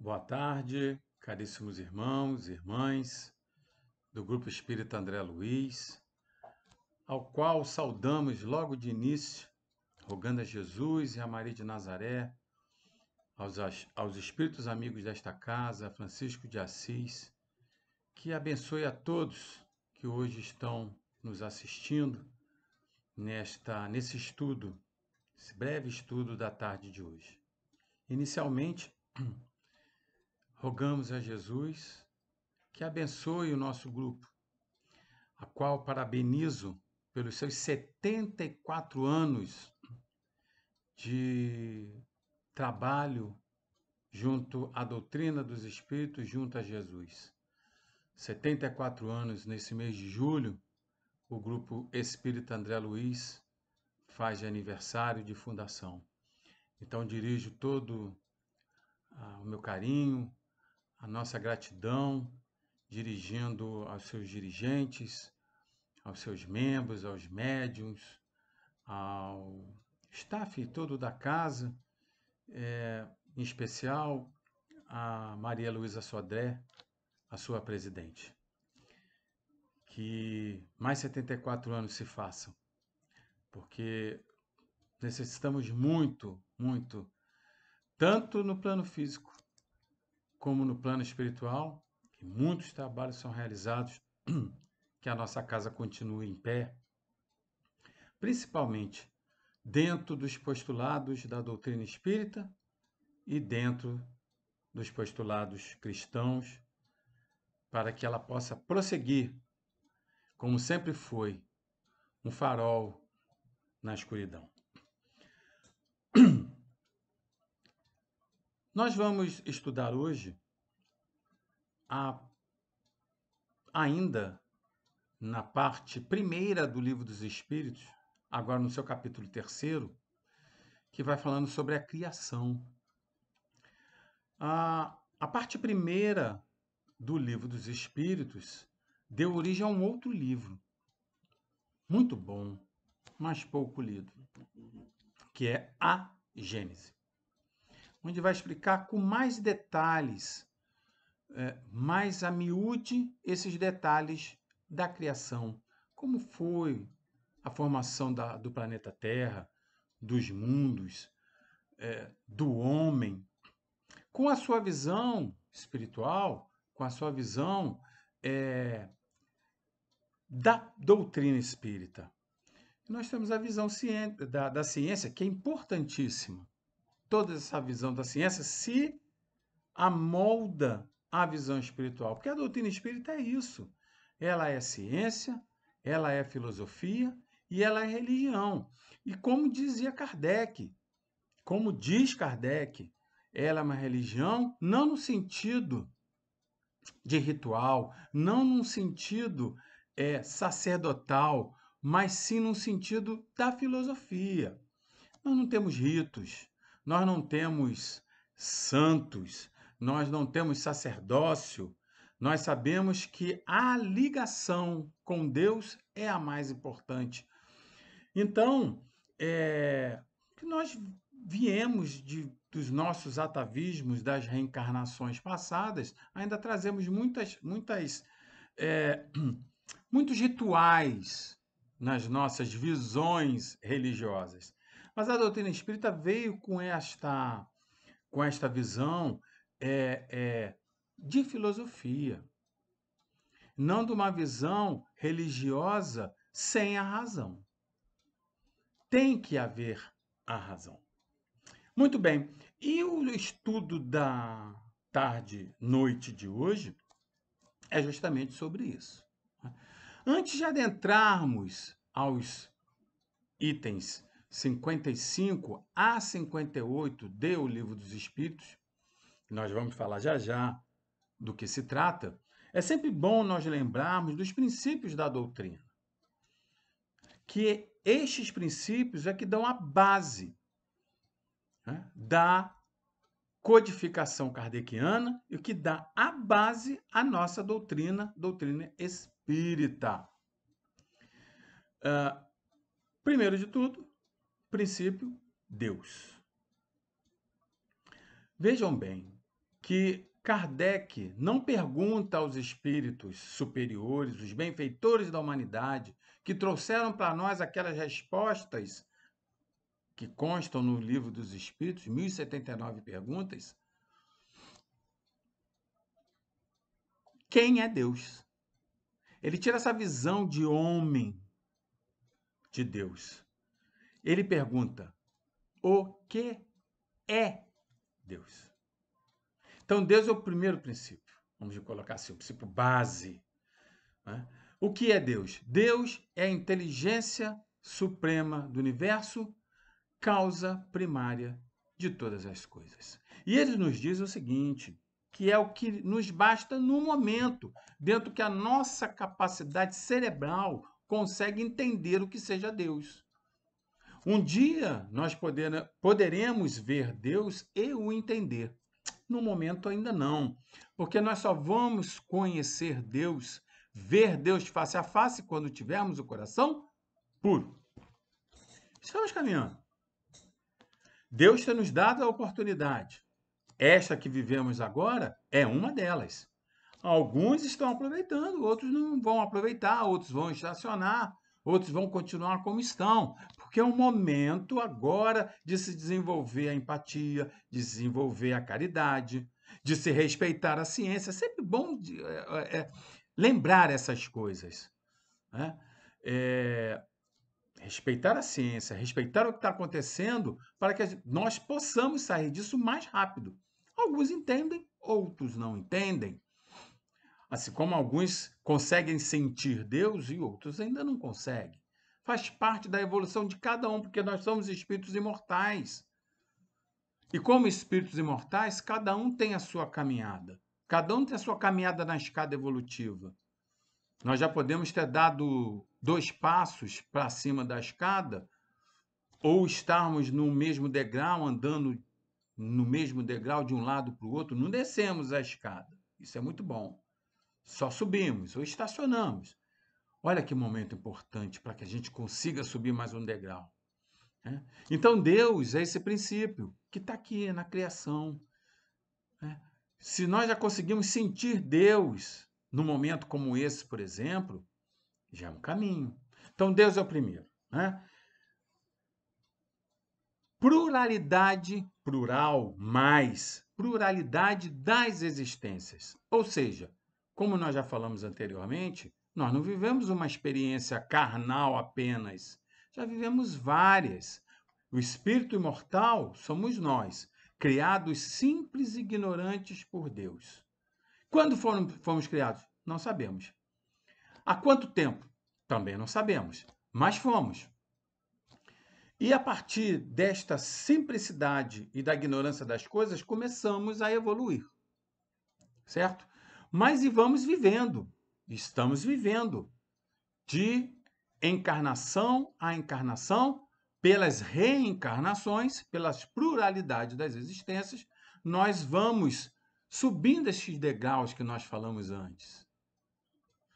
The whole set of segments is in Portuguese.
Boa tarde, caríssimos irmãos e irmãs do Grupo Espírita André Luiz, ao qual saudamos logo de início, rogando a Jesus e a Maria de Nazaré, aos espíritos amigos desta casa, Francisco de Assis, que abençoe a todos que hoje estão nos assistindo nesse estudo, esse breve estudo da tarde de hoje. Inicialmente, rogamos a Jesus que abençoe o nosso grupo, a qual parabenizo pelos seus 74 anos de trabalho junto à doutrina dos Espíritos, junto a Jesus. 74 anos nesse mês de julho, o Grupo Espírita André Luiz faz de aniversário de fundação. Então dirijo todo o meu carinho, a nossa gratidão, dirigindo aos seus dirigentes, aos seus membros, aos médiuns, ao staff todo da casa, em especial a Maria Luísa Sodré, a sua presidente. Que mais 74 anos se façam, porque necessitamos muito, tanto no plano físico como no plano espiritual, que muitos trabalhos são realizados, que a nossa casa continue em pé, principalmente dentro dos postulados da doutrina espírita e dentro dos postulados cristãos, para que ela possa prosseguir, como sempre foi, um farol na escuridão. Nós vamos estudar hoje, ainda na parte primeira do Livro dos Espíritos, agora no seu capítulo 3º, que vai falando sobre a criação. A parte primeira do Livro dos Espíritos deu origem a um outro livro, muito bom, mas pouco lido, que é a Gênese, onde vai explicar com mais detalhes, mais a miúde, esses detalhes da criação, como foi a formação do planeta Terra, dos mundos, do homem, com a sua visão espiritual, com a sua visão da doutrina espírita. Nós temos a visão da ciência, que é importantíssima. Toda essa visão da ciência se amolda à visão espiritual, porque a doutrina espírita é isso. Ela é ciência, ela é filosofia e ela é religião. E como dizia Kardec, como diz Kardec, ela é uma religião não no sentido de ritual, não num sentido sacerdotal, mas sim no sentido da filosofia. Nós não temos ritos, nós não temos santos, nós não temos sacerdócio. Nós sabemos que a ligação com Deus é a mais importante. Então, que nós viemos dos nossos atavismos, das reencarnações passadas, ainda trazemos muitos rituais nas nossas visões religiosas. Mas a doutrina espírita veio com esta visão de filosofia, não de uma visão religiosa sem a razão. Tem que haver a razão. Muito bem, e o estudo da noite de hoje é justamente sobre isso. Antes de adentrarmos aos itens 55 a 58 do Livro dos Espíritos, nós vamos falar já do que se trata, é sempre bom nós lembrarmos dos princípios da doutrina, que estes princípios é que dão a base, né, da codificação kardeciana e o que dá a base à nossa doutrina espírita. Primeiro de tudo, princípio, Deus. Vejam bem, que Kardec não pergunta aos espíritos superiores, os benfeitores da humanidade, que trouxeram para nós aquelas respostas que constam no Livro dos Espíritos, 1079 perguntas. Quem é Deus? Ele tira essa visão de homem de Deus. Ele pergunta: o que é Deus? Então, Deus é o primeiro princípio. Vamos colocar assim, o princípio base. Né? O que é Deus? Deus é a inteligência suprema do universo, causa primária de todas as coisas. E ele nos diz o seguinte, que é o que nos basta no momento, dentro que a nossa capacidade cerebral consegue entender o que seja Deus. Um dia nós poderemos ver Deus e o entender. No momento ainda não, porque nós só vamos conhecer Deus, ver Deus face a face quando tivermos o coração puro. Estamos caminhando. Deus tem nos dado a oportunidade. Esta que vivemos agora é uma delas. Alguns estão aproveitando, outros não vão aproveitar, outros vão estacionar, outros vão continuar como estão, porque é um momento agora de se desenvolver a empatia, de desenvolver a caridade, de se respeitar a ciência. É sempre bom lembrar essas coisas. Né? Respeitar a ciência, respeitar o que está acontecendo, para que nós possamos sair disso mais rápido. Alguns entendem, outros não entendem. Assim como alguns conseguem sentir Deus e outros ainda não conseguem. Faz parte da evolução de cada um, porque nós somos espíritos imortais. E como espíritos imortais, cada um tem a sua caminhada. Cada um tem a sua caminhada na escada evolutiva. Nós já podemos ter dado 2 passos para cima da escada, ou estarmos no mesmo degrau, andando no mesmo degrau de um lado para o outro, não descemos a escada. Isso é muito bom. Só subimos ou estacionamos. Olha que momento importante para que a gente consiga subir mais um degrau. Né? Então, Deus é esse princípio que está aqui na criação. Né? Se nós já conseguimos sentir Deus num momento como esse, por exemplo, já é um caminho. Então, Deus é o primeiro. Né? Pluralidade, plural, mais, pluralidade das existências. Ou seja, como nós já falamos anteriormente, nós não vivemos uma experiência carnal apenas, já vivemos várias. O espírito imortal somos nós, criados simples e ignorantes por Deus. Quando fomos criados? Não sabemos. Há quanto tempo? Também não sabemos, mas fomos. E a partir desta simplicidade e da ignorância das coisas, começamos a evoluir, certo? Mas e vamos vivendo, estamos vivendo de encarnação a encarnação, pelas reencarnações, pelas pluralidades das existências, nós vamos subindo esses degraus que nós falamos antes.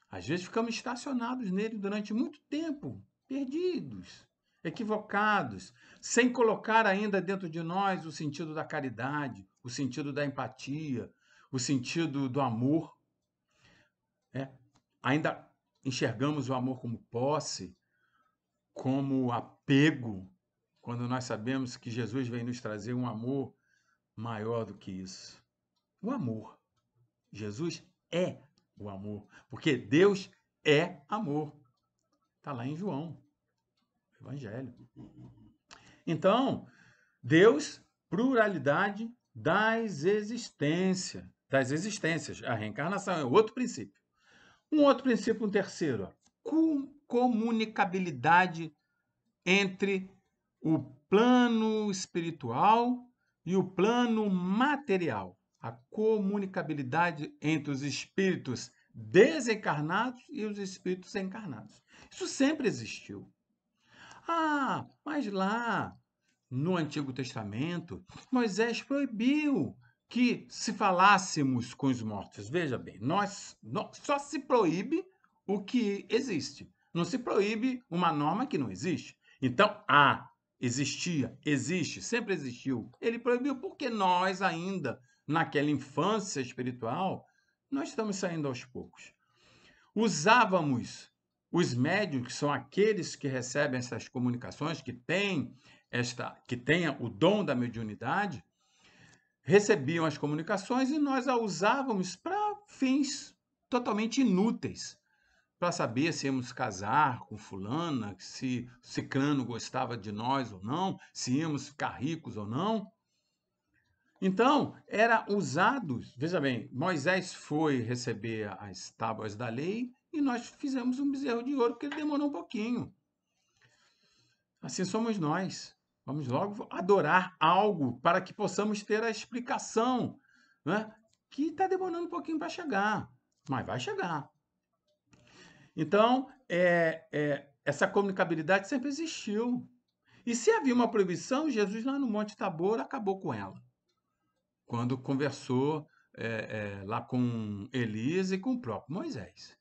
Às vezes ficamos estacionados nele durante muito tempo, perdidos, equivocados, sem colocar ainda dentro de nós o sentido da caridade, o sentido da empatia, o sentido do amor. Ainda enxergamos o amor como posse, como apego, quando nós sabemos que Jesus vem nos trazer um amor maior do que isso. O amor. Jesus é o amor, porque Deus é amor. Está lá em João, Evangelho. Então, Deus, pluralidade das existências. A reencarnação é outro princípio. Um outro princípio, um terceiro, comunicabilidade entre o plano espiritual e o plano material. A comunicabilidade entre os espíritos desencarnados e os espíritos encarnados. Isso sempre existiu. Ah, mas lá no Antigo Testamento, Moisés proibiu que se falássemos com os mortos. Veja bem, só se proíbe o que existe. Não se proíbe uma norma que não existe. Então, existia, existe, sempre existiu. Ele proibiu porque nós ainda naquela infância espiritual, nós estamos saindo aos poucos. Usávamos os médiuns, que são aqueles que recebem essas comunicações, que têm o dom da mediunidade, recebiam as comunicações e nós a usávamos para fins totalmente inúteis, para saber se íamos casar com fulana, se ciclano gostava de nós ou não, se íamos ficar ricos ou não. Então, era usados, veja bem, Moisés foi receber as tábuas da lei e nós fizemos um bezerro de ouro, porque ele demorou um pouquinho. Assim somos nós. Vamos logo adorar algo para que possamos ter a explicação, né? Que está demorando um pouquinho para chegar, mas vai chegar. Então, essa comunicabilidade sempre existiu. E se havia uma proibição, Jesus lá no Monte Tabor acabou com ela, quando conversou lá com Elias e com o próprio Moisés.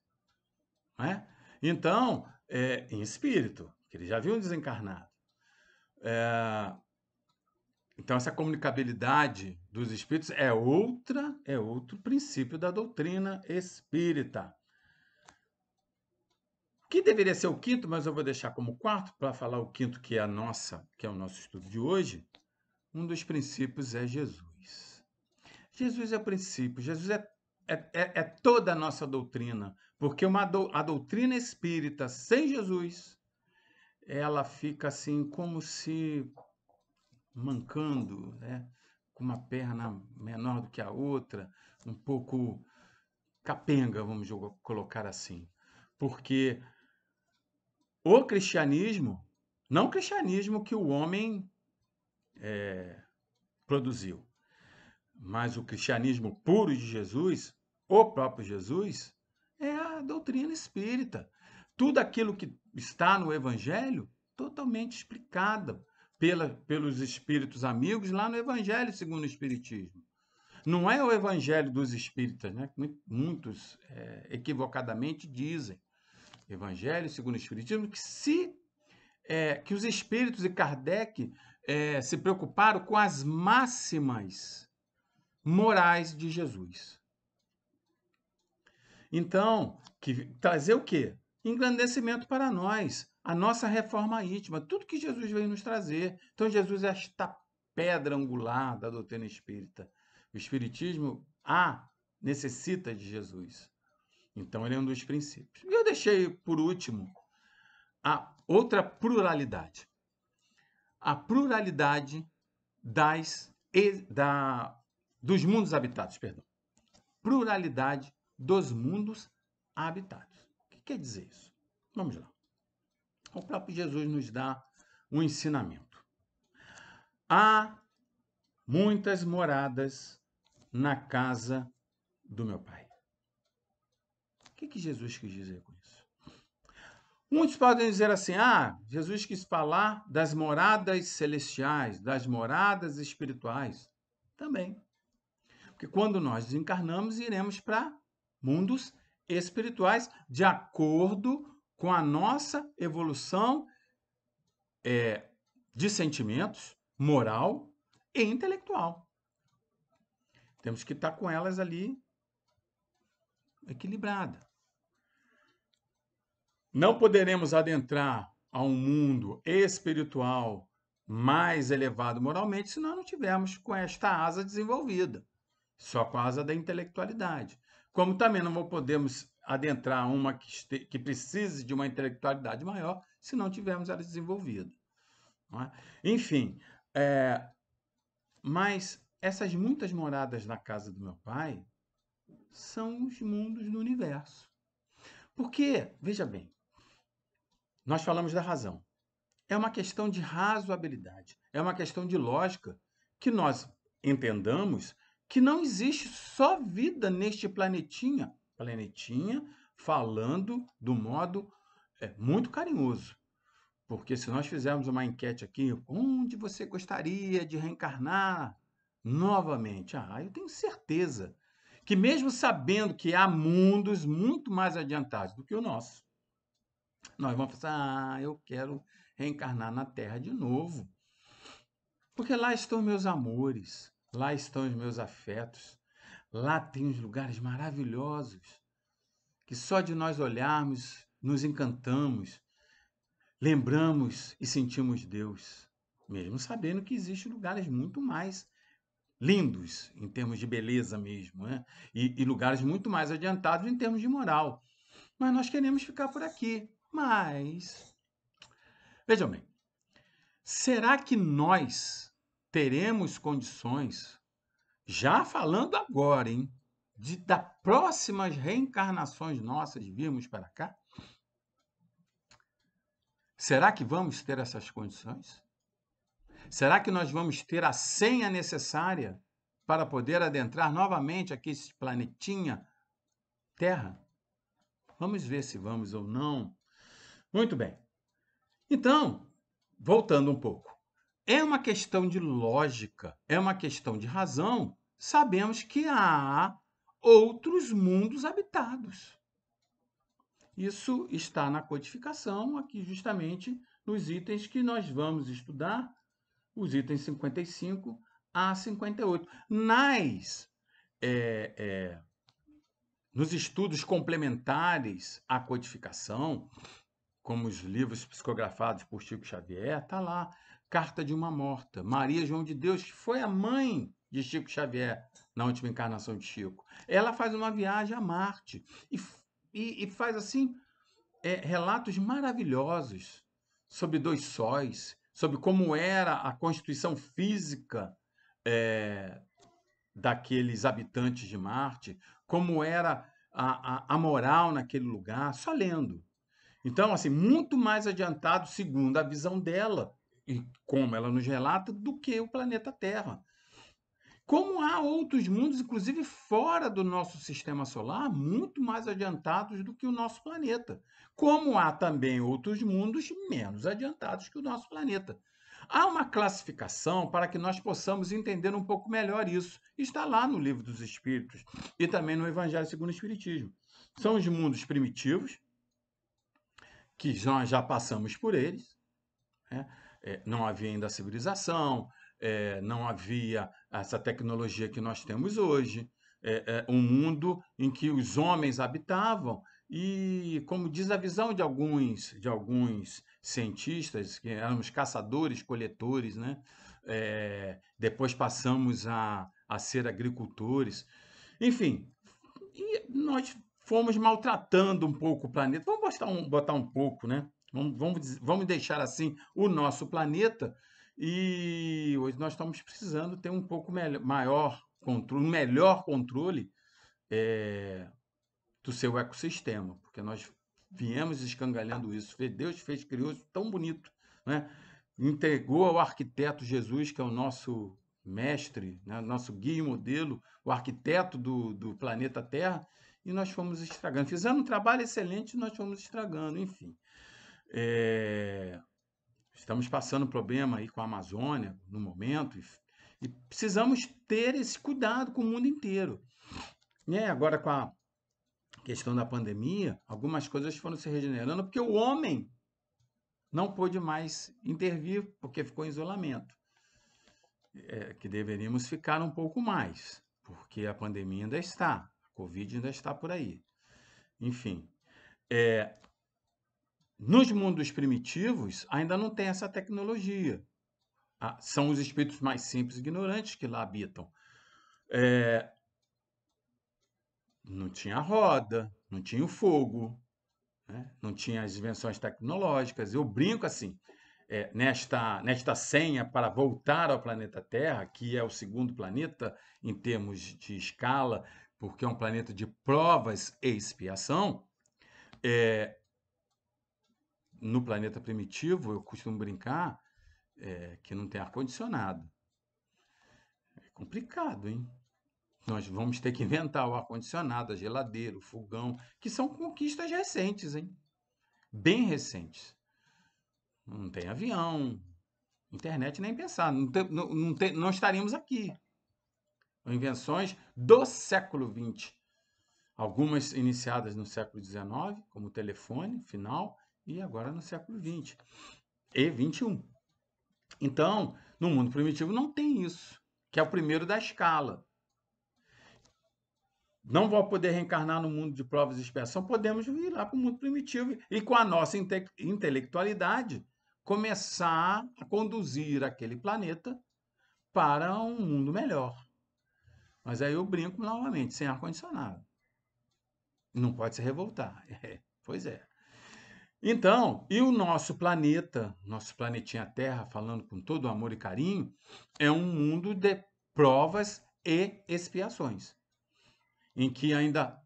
Né? Então, em espírito, que ele já viu um desencarnado. Então, essa comunicabilidade dos espíritos é outro princípio da doutrina espírita. Que deveria ser o quinto, mas eu vou deixar como quarto, para falar o quinto, que é o nosso estudo de hoje. Um dos princípios é Jesus. Jesus é o princípio, Jesus é toda a nossa doutrina, porque a doutrina espírita sem Jesus, ela fica assim como se mancando, né? Com uma perna menor do que a outra, um pouco capenga, vamos colocar assim. Porque o cristianismo, não o cristianismo que o homem produziu, mas o cristianismo puro de Jesus, o próprio Jesus, é a doutrina espírita. Tudo aquilo que está no Evangelho, totalmente explicado pelos espíritos amigos lá no Evangelho segundo o Espiritismo. Não é o Evangelho dos espíritas, né? Muitos equivocadamente dizem. Evangelho segundo o Espiritismo, que os espíritos e Kardec se preocuparam com as máximas morais de Jesus. Então, trazer o quê? Engrandecimento para nós, a nossa reforma íntima, tudo que Jesus veio nos trazer. Então, Jesus é esta pedra angular da doutrina espírita. O espiritismo necessita de Jesus. Então, ele é um dos princípios. E eu deixei, por último, a outra pluralidade. A pluralidade dos mundos habitados, perdão. Pluralidade dos mundos habitados. O que quer dizer isso? Vamos lá. O próprio Jesus nos dá um ensinamento. Há muitas moradas na casa do meu Pai. O que Jesus quis dizer com isso? Muitos podem dizer assim, Jesus quis falar das moradas celestiais, das moradas espirituais. Também. Porque quando nós desencarnamos, iremos para mundos espirituais, de acordo com a nossa evolução de sentimentos, moral e intelectual. Temos que estar com elas ali equilibrada. Não poderemos adentrar a um mundo espiritual mais elevado moralmente se nós não tivermos com esta asa desenvolvida, só com a asa da intelectualidade. Como também não podemos adentrar uma que precise de uma intelectualidade maior se não tivermos ela desenvolvida. Não é? Enfim, mas essas muitas moradas na casa do meu pai são os mundos do universo. Porque, veja bem, nós falamos da razão. É uma questão de razoabilidade, é uma questão de lógica que nós entendamos que não existe só vida neste planetinha. Planetinha falando do modo muito carinhoso. Porque se nós fizermos uma enquete aqui, onde você gostaria de reencarnar novamente? Eu tenho certeza que mesmo sabendo que há mundos muito mais adiantados do que o nosso, nós vamos pensar, eu quero reencarnar na Terra de novo. Porque lá estão meus amores, lá estão os meus afetos, lá tem os lugares maravilhosos, que só de nós olharmos nos encantamos, lembramos e sentimos Deus, mesmo sabendo que existem lugares muito mais lindos, em termos de beleza mesmo, né? E lugares muito mais adiantados em termos de moral. Mas nós queremos ficar por aqui. Mas, vejam bem, será que nós teremos condições, já falando agora, hein, das próximas reencarnações nossas virmos para cá? Será que vamos ter essas condições? Será que nós vamos ter a senha necessária para poder adentrar novamente aqui esse planetinha Terra? Vamos ver se vamos ou não. Muito bem. Então, voltando um pouco. É uma questão de lógica, é uma questão de razão. Sabemos que há outros mundos habitados. Isso está na codificação, aqui justamente nos itens que nós vamos estudar, os itens 55 a 58. Nos estudos complementares à codificação, como os livros psicografados por Chico Xavier, está lá, Carta de uma Morta, Maria João de Deus, que foi a mãe de Chico Xavier na última encarnação de Chico. Ela faz uma viagem a Marte e faz assim relatos maravilhosos sobre dois sóis, sobre como era a constituição física daqueles habitantes de Marte, como era a moral naquele lugar, só lendo. Então, assim, muito mais adiantado, segundo a visão dela, e como ela nos relata, do que o planeta Terra. Como há outros mundos, inclusive fora do nosso sistema solar, muito mais adiantados do que o nosso planeta. Como há também outros mundos menos adiantados que o nosso planeta. Há uma classificação para que nós possamos entender um pouco melhor isso. Está lá no Livro dos Espíritos e também no Evangelho segundo o Espiritismo. São os mundos primitivos, que nós já passamos por eles, né? Não havia ainda a civilização, não havia essa tecnologia que nós temos hoje, um mundo em que os homens habitavam e, como diz a visão de alguns cientistas, que éramos caçadores, coletores, né? Depois passamos a ser agricultores, enfim, e nós fomos maltratando um pouco o planeta. Vamos botar um pouco, né? Vamos deixar assim o nosso planeta. E hoje nós estamos precisando ter um pouco maior controle, um melhor controle do seu ecossistema, porque nós viemos escangalhando isso. Deus fez, criou isso tão bonito, né? Entregou ao arquiteto Jesus, que é o nosso mestre, né? Nosso guia e modelo, o arquiteto do planeta Terra, e nós fomos estragando. Fizemos um trabalho excelente e nós fomos estragando, enfim. Estamos passando problema aí com a Amazônia no momento e precisamos ter esse cuidado com o mundo inteiro. Agora, com a questão da pandemia, algumas coisas foram se regenerando porque o homem não pôde mais intervir porque ficou em isolamento. Que deveríamos ficar um pouco mais, porque a pandemia ainda está, a Covid ainda está por aí. Enfim, nos mundos primitivos ainda não tem essa tecnologia. São os espíritos mais simples e ignorantes que lá habitam. Não tinha roda, não tinha o fogo, né? Não tinha as invenções tecnológicas. Eu brinco assim, nesta senha para voltar ao planeta Terra, que é o segundo planeta em termos de escala, porque é um planeta de provas e expiação, no planeta primitivo, eu costumo brincar que não tem ar-condicionado. É complicado, hein? Nós vamos ter que inventar o ar-condicionado, a geladeira, o fogão, que são conquistas recentes, hein? Bem recentes. Não tem avião, internet nem pensar, não estaríamos aqui. Invenções do século XX. Algumas iniciadas no século XIX, como o telefone final, e agora no século XX e XXI. Então, no mundo primitivo não tem isso. que é o primeiro da escala. Não vou poder reencarnar no mundo de provas e expiação, podemos vir lá para o mundo primitivo e, com a nossa intelectualidade, começar a conduzir aquele planeta para um mundo melhor. Mas aí eu brinco novamente, sem ar-condicionado. Não pode se revoltar. Pois é. Então, e o nosso planeta, nosso planetinha Terra, falando com todo amor e carinho, é um mundo de provas e expiações, em que ainda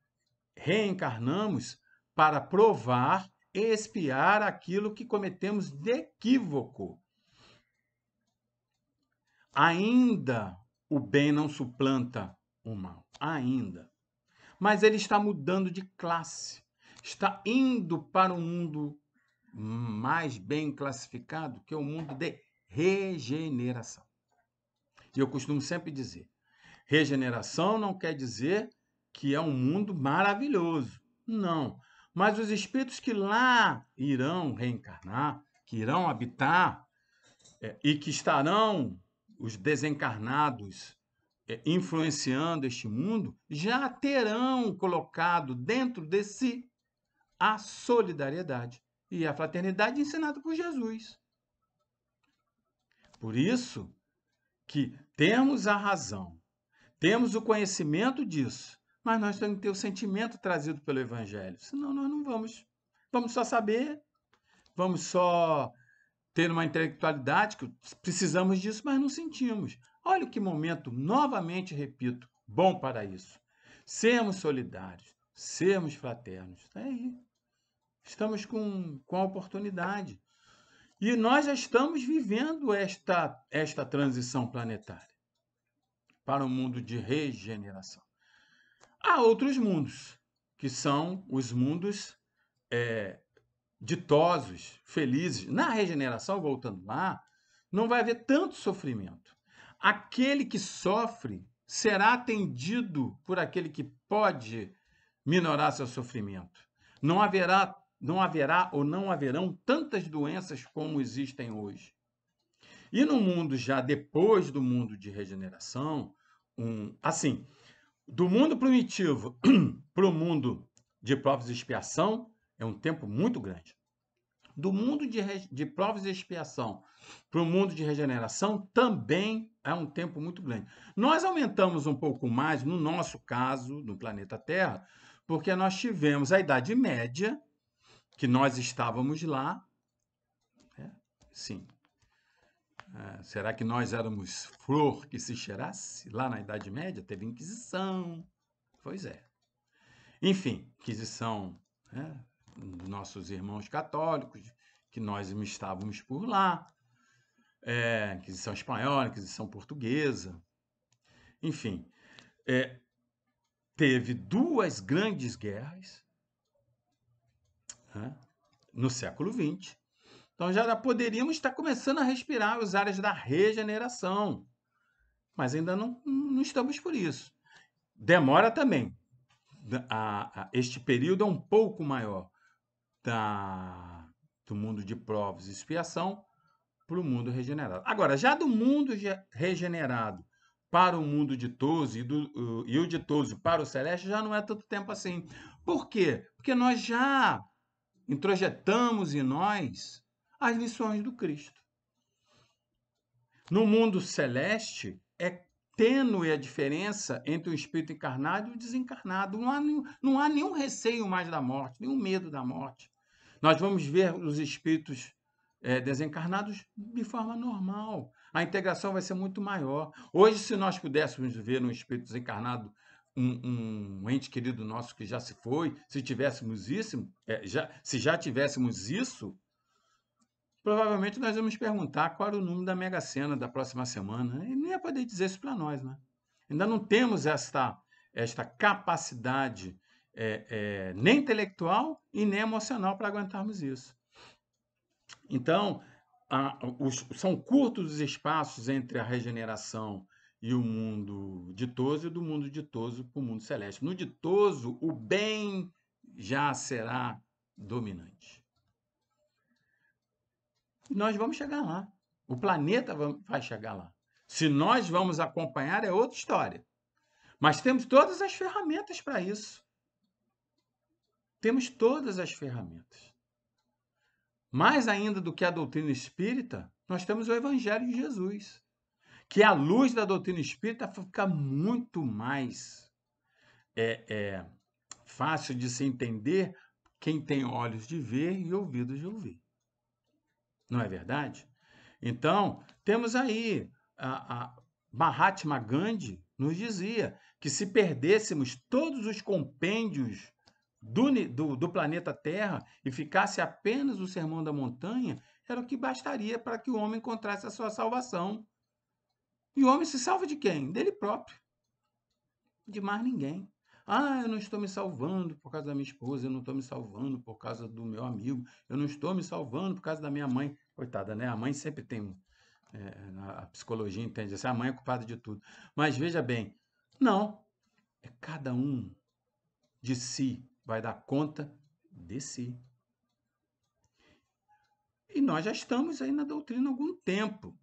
reencarnamos para provar e expiar aquilo que cometemos de equívoco. Ainda o bem não suplanta o mal, ainda. Mas ele está mudando de classe, está indo para um mundo mais bem classificado, que é o mundo de regeneração. E eu costumo sempre dizer, regeneração não quer dizer que é um mundo maravilhoso. Não. Mas os espíritos que lá irão reencarnar, que irão habitar, e que estarão os desencarnados influenciando este mundo, já terão colocado dentro de si a solidariedade e a fraternidade ensinada por Jesus. Por isso que temos a razão, temos o conhecimento disso, mas nós temos que ter o sentimento trazido pelo Evangelho. Senão nós não vamos. Vamos só saber, vamos só ter uma intelectualidade, que precisamos disso, mas não sentimos. Olha que momento, novamente repito, bom para isso. Sermos solidários, sermos fraternos. É aí. Estamos com a oportunidade. E nós já estamos vivendo esta transição planetária para um mundo de regeneração. Há outros mundos, que são os mundos ditosos, felizes. Na regeneração, voltando lá, não vai haver tanto sofrimento. Aquele que sofre será atendido por aquele que pode minorar seu sofrimento. Não haverá ou não haverão tantas doenças como existem hoje. E no mundo já depois do mundo de regeneração, assim, do mundo primitivo para o mundo de provas e expiação é um tempo muito grande. Do mundo de provas e expiação para o mundo de regeneração também é um tempo muito grande. Nós aumentamos um pouco mais, no nosso caso, no planeta Terra, porque nós tivemos a Idade Média, que nós estávamos lá. Sim. Será que nós éramos flor que se cheirasse? Lá na Idade Média teve Inquisição. Pois é. Enfim, Inquisição, nossos irmãos católicos, que nós estávamos por lá. Inquisição espanhola, Inquisição portuguesa. Enfim, teve duas grandes guerras no século XX. Então já poderíamos estar começando a respirar as áreas da regeneração, mas ainda não estamos por isso. Demora também. Este período é um pouco maior do mundo de provas e expiação para o mundo regenerado. Agora, já do mundo regenerado para o mundo ditoso e o ditoso para o celeste já não é tanto tempo assim. Por quê? Porque nós já introjetamos em nós as lições do Cristo. No mundo celeste, é tênue a diferença entre o espírito encarnado e o desencarnado. Não há nenhum receio mais da morte, nenhum medo da morte. Nós vamos ver os espíritos desencarnados de forma normal. A integração vai ser muito maior. Hoje, se nós pudéssemos ver um espírito desencarnado, um ente querido nosso que já se foi, se tivéssemos isso, se já tivéssemos isso, provavelmente nós vamos perguntar qual era o número da Mega Sena da próxima semana. E não ia poder dizer isso para nós, né? Ainda não temos esta capacidade nem intelectual e nem emocional para aguentarmos isso. Então, são curtos os espaços entre a regeneração e o mundo ditoso, e do mundo ditoso para o mundo celeste. No ditoso, o bem já será dominante. E nós vamos chegar lá. O planeta vai chegar lá. Se nós vamos acompanhar, é outra história. Mas temos todas as ferramentas para isso. Temos todas as ferramentas. Mais ainda do que a doutrina espírita, nós temos o Evangelho de Jesus, que à luz da doutrina espírita fica muito mais fácil de se entender quem tem olhos de ver e ouvidos de ouvir. Não é verdade? Então, temos aí a Mahatma Gandhi nos dizia que se perdêssemos todos os compêndios do planeta Terra e ficasse apenas o Sermão da Montanha, era o que bastaria para que o homem encontrasse a sua salvação. E o homem se salva de quem? Dele próprio. De mais ninguém. Ah, eu não estou me salvando por causa da minha esposa, eu não estou me salvando por causa do meu amigo, eu não estou me salvando por causa da minha mãe. Coitada, né? A mãe sempre tem... a psicologia entende assim, a mãe é culpada de tudo. Mas veja bem, não. É cada um de si vai dar conta de si. E nós já estamos aí na doutrina há algum tempo.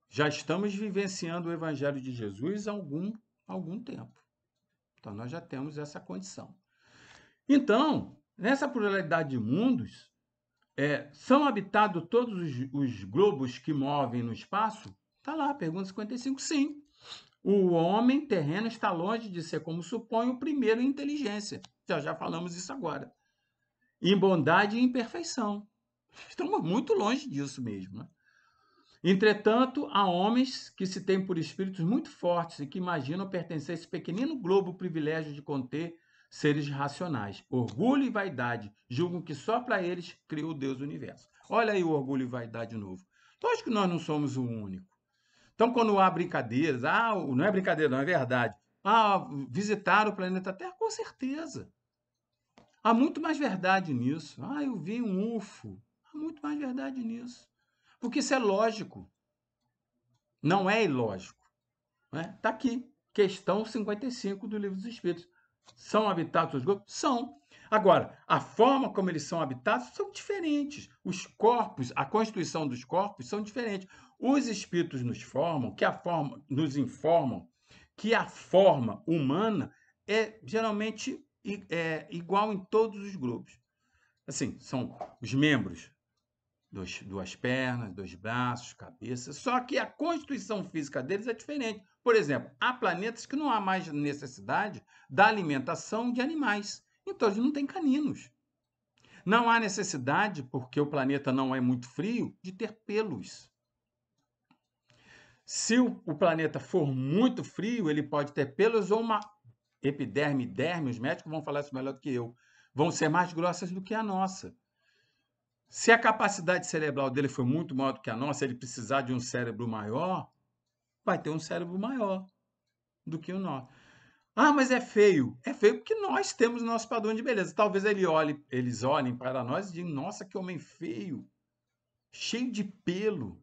Já estamos vivenciando o Evangelho de Jesus há algum tempo. Então, nós já temos essa condição. Então, nessa pluralidade de mundos, são habitados todos os globos que movem no espaço? Está lá, pergunta 55, sim. O homem terreno está longe de ser, como supõe, o primeiro em inteligência. Já falamos isso agora. Em bondade e em perfeição. Estamos muito longe disso mesmo, né? Entretanto, há homens que se têm por espíritos muito fortes e que imaginam pertencer a esse pequenino globo o privilégio de conter seres racionais. Orgulho e vaidade julgam que só para eles criou Deus o universo. Olha aí o orgulho e vaidade de novo. Lógico que nós não somos o único. Então, quando há brincadeiras, não é brincadeira, não é verdade. Visitar o planeta Terra, com certeza. Há muito mais verdade nisso. Eu vi um UFO. Há muito mais verdade nisso. Porque isso é lógico. Não é ilógico. Está aqui. Questão 55 do Livro dos Espíritos. São habitados os globos? São. Agora, a forma como eles são habitados são diferentes. Os corpos, a constituição dos corpos são diferentes. Os espíritos nos informam que a forma humana é geralmente igual em todos os globos. Assim, são os membros, duas pernas, 2 braços, cabeça, só que a constituição física deles é diferente. Por exemplo, há planetas que não há mais necessidade da alimentação de animais, então eles não têm caninos. Não há necessidade, porque o planeta não é muito frio, de ter pelos. Se o planeta for muito frio, ele pode ter pelos ou uma epiderme, derme, os médicos vão falar isso melhor do que eu, vão ser mais grossas do que a nossa. Se a capacidade cerebral dele for muito maior do que a nossa, ele precisar de um cérebro maior, vai ter um cérebro maior do que o nosso. Mas é feio. É feio porque nós temos o nosso padrão de beleza. Talvez eles olhem para nós e digam, nossa, que homem feio, cheio de pelo. O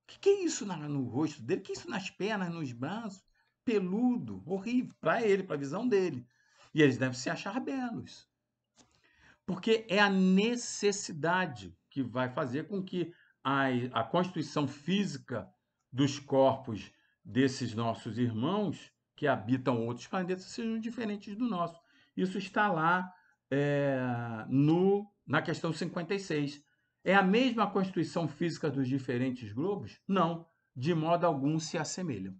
que é isso no rosto dele? O que é isso nas pernas, nos braços? Peludo, horrível, para ele, para a visão dele. E eles devem se achar belos. Porque é a necessidade que vai fazer com que a constituição física dos corpos desses nossos irmãos que habitam outros planetas sejam diferentes do nosso. Isso está lá na questão 56. É a mesma constituição física dos diferentes globos? Não, de modo algum se assemelham.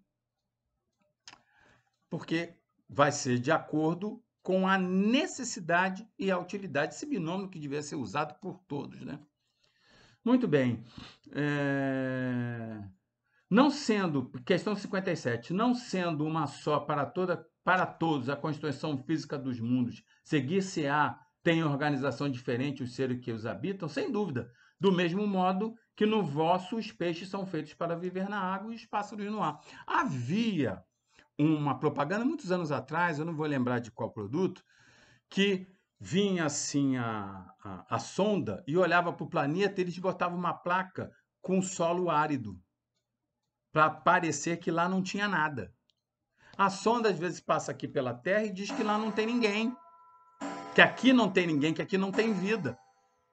Porque vai ser de acordo com a necessidade e a utilidade, esse binômio que devia ser usado por todos, né? Muito bem. Não sendo, questão 57, não sendo uma só para todos a constituição física dos mundos, seguir-se-á, tem organização diferente os seres que os habitam? Sem dúvida. Do mesmo modo que no vosso os peixes são feitos para viver na água e os pássaros no ar. Havia uma propaganda muitos anos atrás, eu não vou lembrar de qual produto, que vinha assim a sonda e olhava para o planeta e eles botavam uma placa com solo árido, para parecer que lá não tinha nada. A sonda às vezes passa aqui pela Terra e diz que lá não tem ninguém, que aqui não tem ninguém, que aqui não tem vida.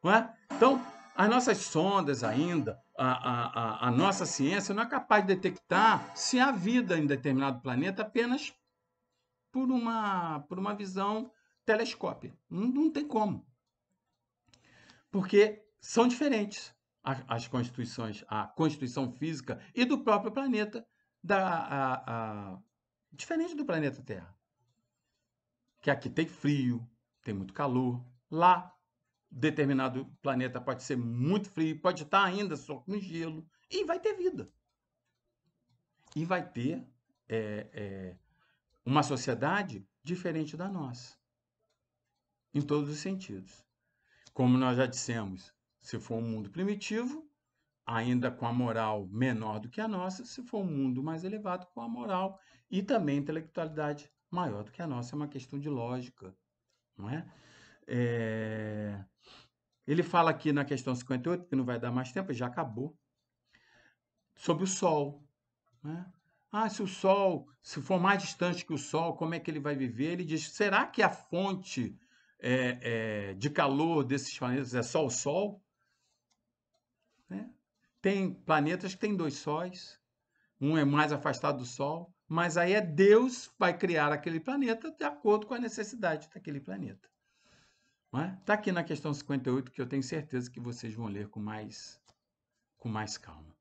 Não é? Então, As nossas sondas ainda, a nossa ciência não é capaz de detectar se há vida em determinado planeta apenas por uma visão telescópica. Não tem como. Porque são diferentes as constituições, a constituição física e do próprio planeta, diferente do planeta Terra. Que aqui tem frio, tem muito calor. Lá, determinado planeta pode ser muito frio, pode estar ainda só com gelo, e vai ter vida. E vai ter uma sociedade diferente da nossa, em todos os sentidos. Como nós já dissemos, se for um mundo primitivo, ainda com a moral menor do que a nossa, se for um mundo mais elevado, com a moral e também intelectualidade maior do que a nossa. É uma questão de lógica, não é? Ele fala aqui na questão 58, que não vai dar mais tempo, já acabou, sobre o Sol, né? Ah, se o Sol, se for mais distante que o Sol, como é que ele vai viver? Ele diz, será que a fonte de calor desses planetas é só o Sol? Né? Tem planetas que têm 2 sóis, um é mais afastado do Sol, mas aí é Deus vai criar aquele planeta de acordo com a necessidade daquele planeta. Está aqui na questão 58, que eu tenho certeza que vocês vão ler com mais calma.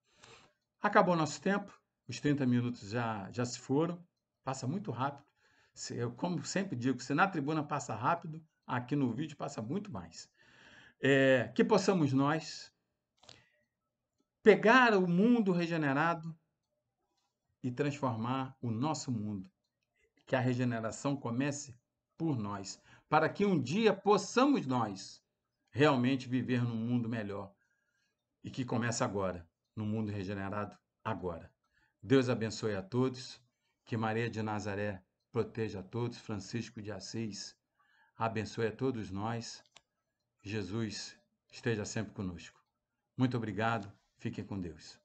Acabou nosso tempo, os 30 minutos já se foram, passa muito rápido. Eu, como sempre digo, se na tribuna passa rápido, aqui no vídeo passa muito mais. Que possamos nós pegar o mundo regenerado e transformar o nosso mundo. Que a regeneração comece por nós, para que um dia possamos nós realmente viver num mundo melhor e que comece agora, no mundo regenerado agora. Deus abençoe a todos, que Maria de Nazaré proteja a todos, Francisco de Assis abençoe a todos nós, Jesus esteja sempre conosco. Muito obrigado, fiquem com Deus.